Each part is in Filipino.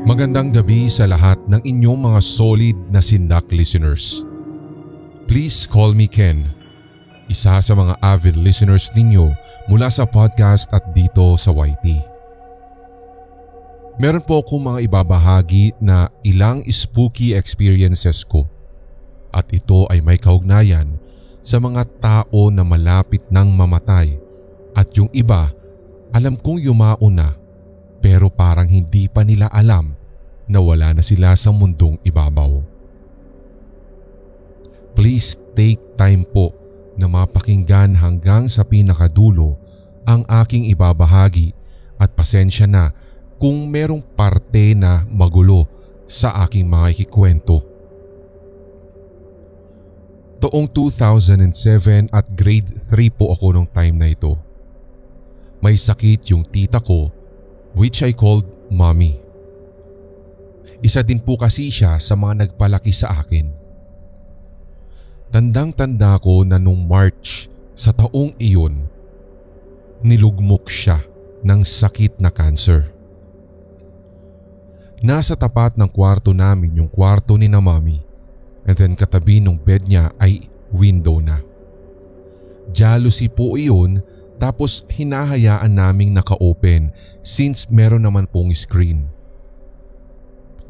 Magandang gabi sa lahat ng inyong mga solid na Sindak listeners. Please call me Ken, isa sa mga avid listeners ninyo mula sa podcast at dito sa YT. Meron po akong mga ibabahagi na ilang spooky experiences ko at ito ay may kaugnayan sa mga tao na malapit nang mamatay at yung iba alam kong yumao na pero parang hindi pa nila alam na wala na sila sa mundong ibabaw. Please take time po na mapakinggan hanggang sa pinakadulo ang aking ibabahagi at pasensya na kung merong parte na magulo sa aking mga ikikwento. Taong 2007 at grade 3 po ako nung time na ito. May sakit yung tita ko which I called Mommy. Isa din po kasi siya sa mga nagpalaki sa akin. Tandang-tanda ko na nung March sa taong iyon, nilugmok siya ng sakit na cancer. Nasa tapat ng kwarto namin yung kwarto ni na Mommy and then katabi ng bed niya ay window na. Jealousy po iyon tapos hinahayaan naming naka-open since meron naman pong screen.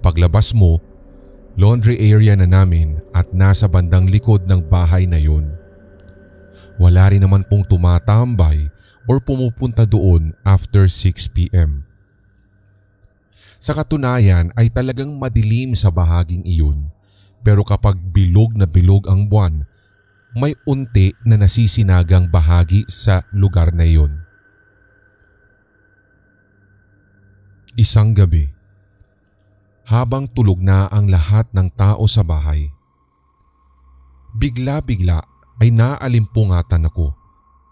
Paglabas mo, laundry area na namin at nasa bandang likod ng bahay na yun. Wala rin naman pong tumatambay or pumupunta doon after 6 p.m. Sa katunayan ay talagang madilim sa bahaging iyon pero kapag bilog na bilog ang buwan, may unti na nasisinagang bahagi sa lugar na iyon. Isang gabi, habang tulog na ang lahat ng tao sa bahay, bigla-bigla ay naalimpungatan ako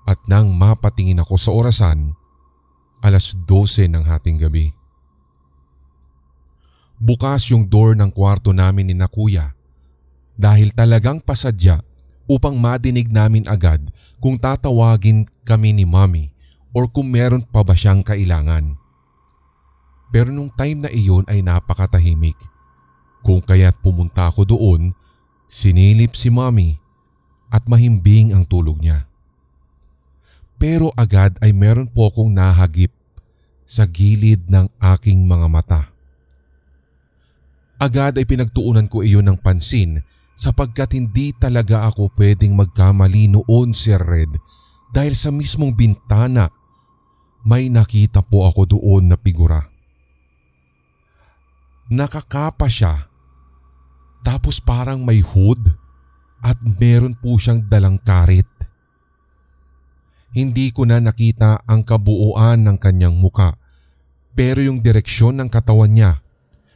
at nang mapatingin ako sa orasan, 12:00 ng hating gabi. Bukas yung door ng kwarto namin ni na Kuya dahil talagang pasadya upang madinig namin agad kung tatawagin kami ni Mommy or kung meron pa ba siyang kailangan. Pero nung time na iyon ay napakatahimik. Kung kaya't pumunta ako doon, sinilip si Mommy at mahimbing ang tulog niya. Pero agad ay meron po akong nahagip sa gilid ng aking mga mata. Agad ay pinagtuunan ko iyon ng pansin sapagkat hindi talaga ako pwedeng magkamali noon, Sir Red, dahil sa mismong bintana may nakita po ako doon na figura. Nakakapa siya tapos parang may hood at meron po siyang dalang karit. Hindi ko na nakita ang kabuuan ng kanyang muka pero yung direksyon ng katawan niya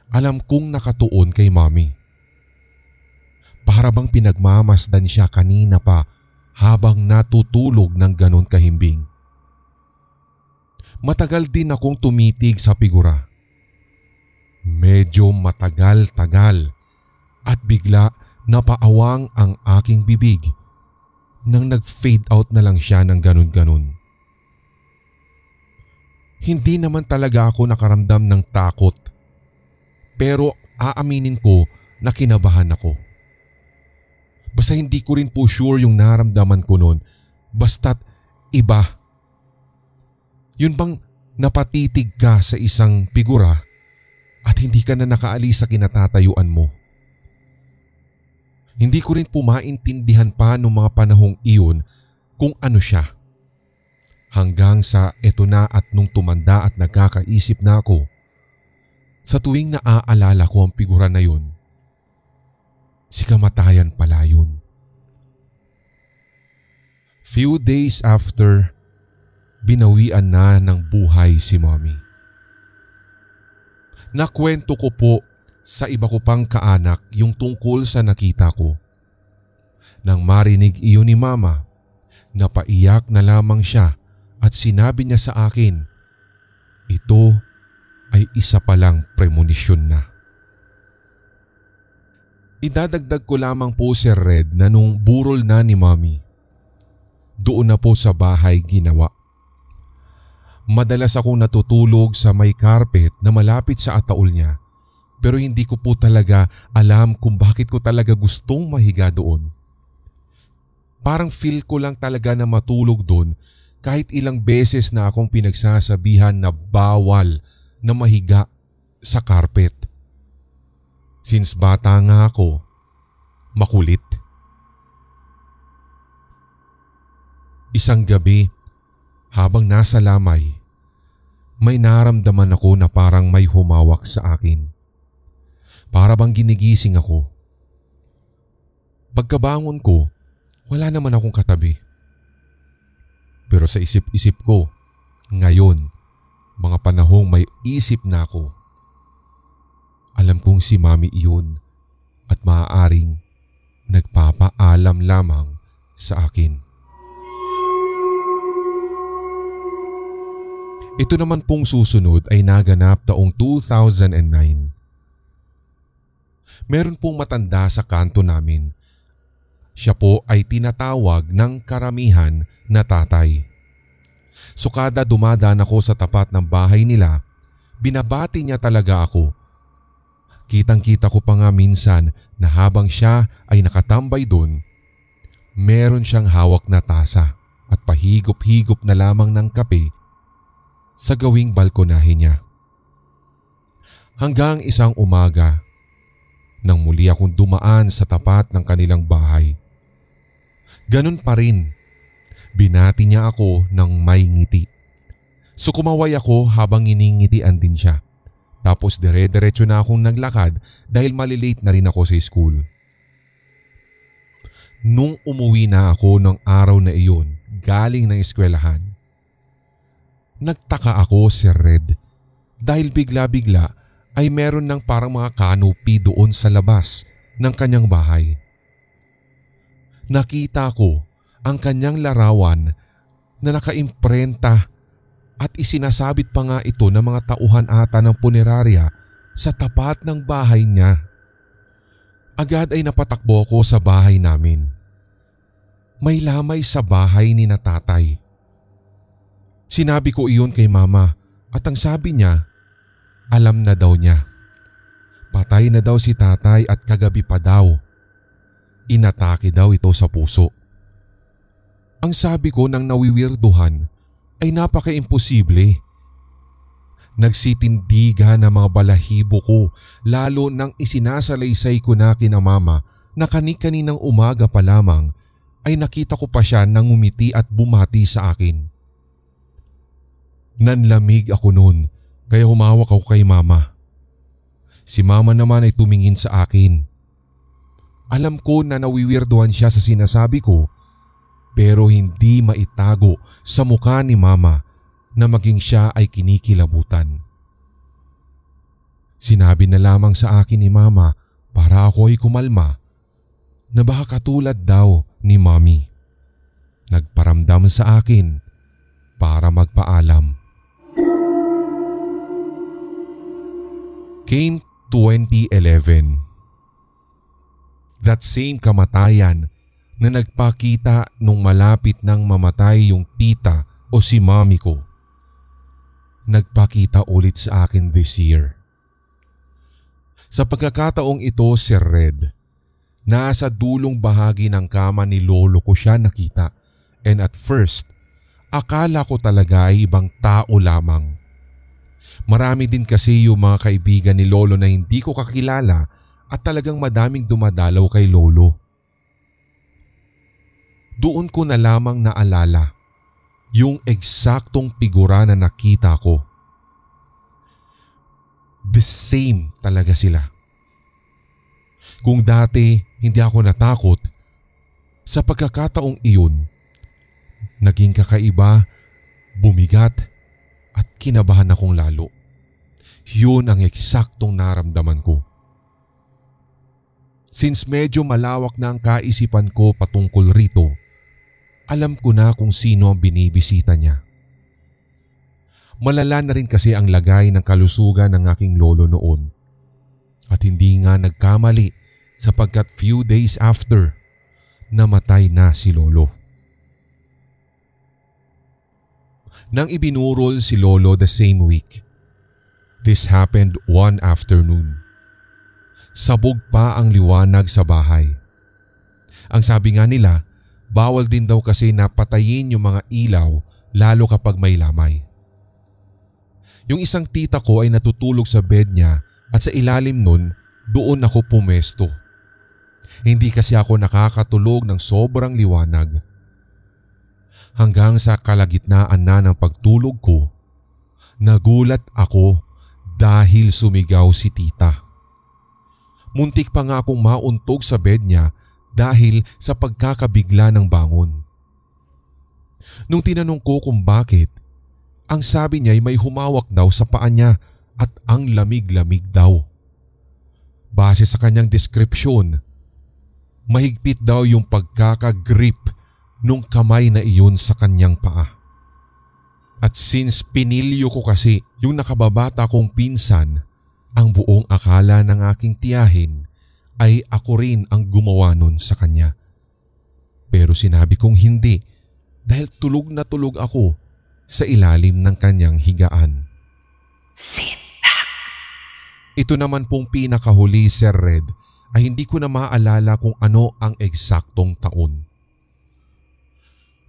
alam kong nakatuon kay Mommy. Para bang pinagmamasdan siya kanina pa habang natutulog ng ganon kahimbing. Matagal din akong tumitig sa figura. Medyo matagal-tagal at bigla napaawang ang aking bibig nang nag-fade out na lang siya ng ganun-ganun. Hindi naman talaga ako nakaramdam ng takot pero aaminin ko na kinabahan ako. Basta hindi ko rin po sure yung naramdaman ko noon basta't iba. Yun bang napatitig ka sa isang figura at hindi ka na nakaalis sa kinatatayuan mo. Hindi ko rin po maintindihan pa noong mga panahong iyon kung ano siya. Hanggang sa eto na at nung tumanda at nagkakaisip na ako, sa tuwing naaalala ko ang figura na yun, si kamatayan pala yun. Few days after, binawian na ng buhay si Mommy. Nakwento ko po sa iba ko pang kaanak yung tungkol sa nakita ko. Nang marinig iyon ni Mama, napaiyak na lamang siya at sinabi niya sa akin, ito ay isa palang premonition na. Idadagdag ko lamang po, Sir Red, na nung burol na ni Mommy, doon na po sa bahay ginawa. Madalas akong natutulog sa may carpet na malapit sa ataol niya, pero hindi ko po talaga alam kung bakit ko talaga gustong mahiga doon. Parang feel ko lang talaga na matulog doon kahit ilang beses na akong pinagsasabihan na bawal na mahiga sa carpet. Since bata nga ako, makulit. Isang gabi, habang nasa lamay, may naramdaman ako na parang may humawak sa akin. Para bang ginigising ako. Pagkabangon ko, wala naman akong katabi. Pero sa isip-isip ko, ngayon, mga panahong may isip na ako. Alam kong si Mami iyon at maaaring nagpapaalam lamang sa akin. Ito naman pong susunod ay naganap taong 2009. Meron pong matanda sa kanto namin. Siya po ay tinatawag ng karamihan na tatay. So kada dumadaan ako sa tapat ng bahay nila, binabati niya talaga ako. Kitang-kita ko pa nga minsan na habang siya ay nakatambay doon, meron siyang hawak na tasa at pahigop-higop na lamang ng kape sa gawing balkonahe niya. Hanggang isang umaga, nang muli akong dumaan sa tapat ng kanilang bahay. Ganun pa rin, binati niya ako ng may ngiti. So kumaway ako habang iningitian din siya. Tapos dire-diretso na akong naglakad dahil malilate na rin ako sa school. Nung umuwi na ako ng araw na iyon galing ng eskwelahan, nagtaka ako, Sir Red, dahil bigla-bigla ay meron ng parang mga canopy doon sa labas ng kanyang bahay. Nakita ko ang kanyang larawan na nakaimprenta at isinasabit pa nga ito ng mga tauhan ata ng punerarya sa tapat ng bahay niya. Agad ay napatakbo ko sa bahay namin. May lamay sa bahay ni na tatay. Sinabi ko iyon kay Mama at ang sabi niya, alam na daw niya. Patay na daw si tatay at kagabi pa daw. Inatake daw ito sa puso. Ang sabi ko nang nawiwirduhan ay napaka-imposible. Nagsitindigan ang mga balahibo ko lalo nang isinasalaysay ko na kina Mama na kani-kaninang umaga pa lamang ay nakita ko pa siya nang ngumiti at bumati sa akin. Nanlamig ako noon kaya humawak ako kay Mama. Si Mama naman ay tumingin sa akin. Alam ko na nawiwirduhan siya sa sinasabi ko pero hindi maitago sa mukha ni Mama na maging siya ay kinikilabutan. Sinabi na lamang sa akin ni Mama para ako ay kumalma na baka katulad daw ni Mommy. Nagparamdam sa akin para magpaalam. Came 2011. That same kamatayan na nagpakita nung malapit nang mamatay yung tita o si Mommy ko. Nagpakita ulit sa akin this year. Sa pagkakataong ito, Sir Red, nasa dulong bahagi ng kama ni lolo ko siya nakita and at first, akala ko talaga ay ibang tao lamang. Marami din kasi yung mga kaibigan ni lolo na hindi ko kakilala at talagang madaming dumadalaw kay lolo. Doon ko na lamang naalala yung eksaktong figura na nakita ko. The same talaga sila. Kung dati hindi ako natakot, sa pagkakataong iyon, naging kakaiba, bumigat at kinabahan akong lalo. Yun ang eksaktong naramdaman ko. Since medyo malawak na ang kaisipan ko patungkol rito, alam ko na kung sino ang binibisita niya. Malala na rin kasi ang lagay ng kalusugan ng aking lolo noon. At hindi nga nagkamali sapagkat few days after, namatay na si lolo. nang ibinurol si Lolo the same week. This happened one afternoon. Sabog pa ang liwanag sa bahay. Ang sabi nga nila, bawal din daw kasi na patayin yung mga ilaw lalo kapag may lamay. Yung isang tita ko ay natutulog sa bed niya at sa ilalim nun, doon ako pumesto. Hindi kasi ako nakakatulog ng sobrang liwanag. Hanggang sa kalagitnaan na ng pagtulog ko, nagulat ako dahil sumigaw si tita. Muntik pa nga akong mauntog sa bed niya dahil sa pagkakabigla ng bangon. Nung tinanong ko kung bakit, ang sabi niya ay may humawak daw sa paa niya at ang lamig-lamig daw. Base sa kanyang deskripsyon, mahigpit daw yung pagkakagrip nung kamay na iyon sa kanyang paa. At since pinilyo ko kasi yung nakababata kong pinsan, ang buong akala ng aking tiyahin ay ako rin ang gumawa nun sa kanya. Pero sinabi kong hindi dahil tulog na tulog ako sa ilalim ng kanyang higaan. Sindak! Ito naman pong pinakahuli, Sir Red, ay hindi ko na maalala kung ano ang eksaktong taon.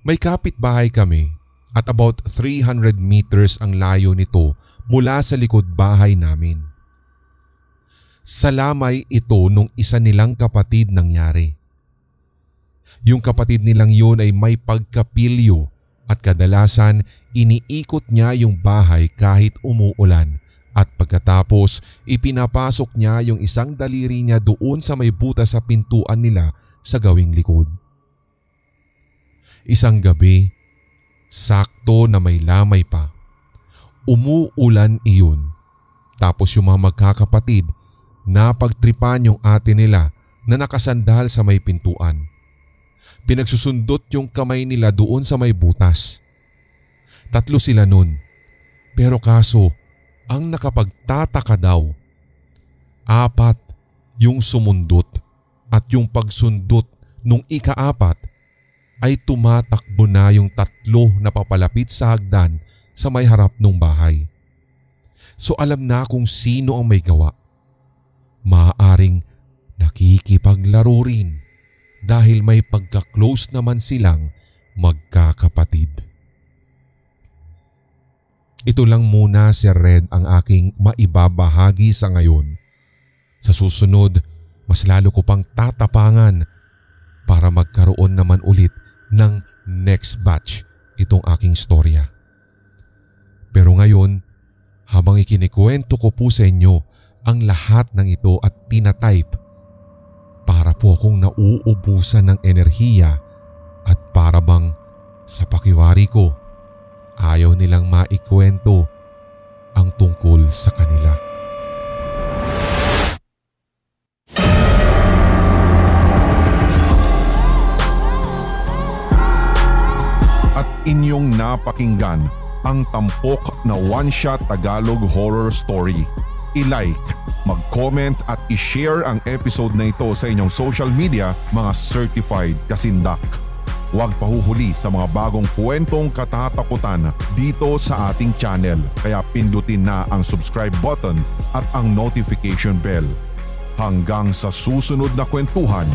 May kapitbahay kami at about 300 meters ang layo nito mula sa likod bahay namin. Sa lamay ito nung isa nilang kapatid nangyari. Yung kapatid nilang yun ay may pagkapilyo at kadalasan iniikot niya yung bahay kahit umuulan at pagkatapos ipinapasok niya yung isang daliri niya doon sa may butas sa pintuan nila sa gawing likod. Isang gabi, sakto na may lamay pa, umuulan iyon. Tapos yung mga magkakapatid, napagtripan yung ate nila na nakasandal sa may pintuan. Pinagsusundot yung kamay nila doon sa may butas. 3 sila nun. Pero kaso, ang nakapagtataka daw, 4 yung sumundot at yung pagsundot nung ika-4 ay tumatakbo na yung 3 na papalapit sa hagdan sa may harap ng bahay. So alam na kung sino ang may gawa. Maaaring nakikipaglaro rin dahil may pagka-close naman silang magkakapatid. Ito lang muna, Sir Red, ang aking maibabahagi sa ngayon. Sa susunod, mas lalo ko pang tatapangan para magkaroon naman ulit ng next batch itong aking storya. Pero ngayon, habang ikinikwento ko po sa inyo ang lahat ng ito at tinatype, para po akong nauubusan ng enerhiya at para bang sa pakiwari ko, ayaw nilang maikwento ang tungkol sa kanila. At inyong napakinggan ang tampok na one-shot Tagalog horror story. I-like, mag-comment at i-share ang episode na ito sa inyong social media, mga certified kasindak. Huwag pahuhuli sa mga bagong kwentong katatakutan dito sa ating channel, kaya pindutin na ang subscribe button at ang notification bell. Hanggang sa susunod na kwentuhan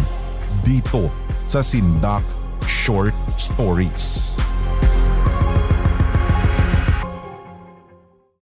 dito sa Sindak Short Stories.